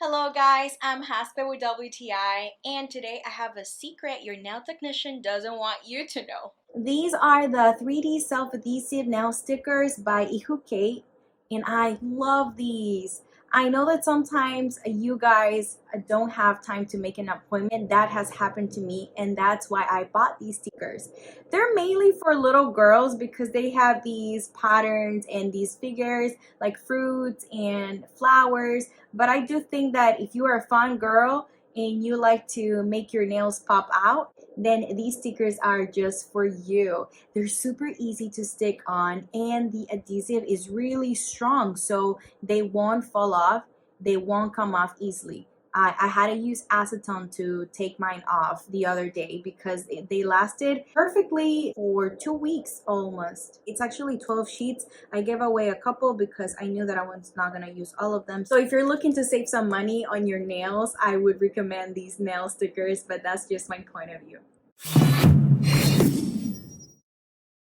Hello guys, I'm Haspe with WTI, and today I have a secret your nail technician doesn't want you to know. These are the 3D self-adhesive nail stickers by IHUKEIT, and I love these. I know that sometimes you guys don't have time to make an appointment. That has happened to me, and that's why I bought these stickers. They're mainly for little girls because they have these patterns and these figures like fruits and flowers. But I do think that if you are a fun girl and you like to make your nails pop out, then these stickers are just for you. They're super easy to stick on, and the adhesive is really strong, so they won't fall off, they won't come off easily. I had to use acetone to take mine off the other day because they lasted perfectly for 2 weeks almost. It's actually 12 sheets. I gave away a couple because I knew that I was not going to use all of them. So if you're looking to save some money on your nails, I would recommend these nail stickers, but that's just my point of view.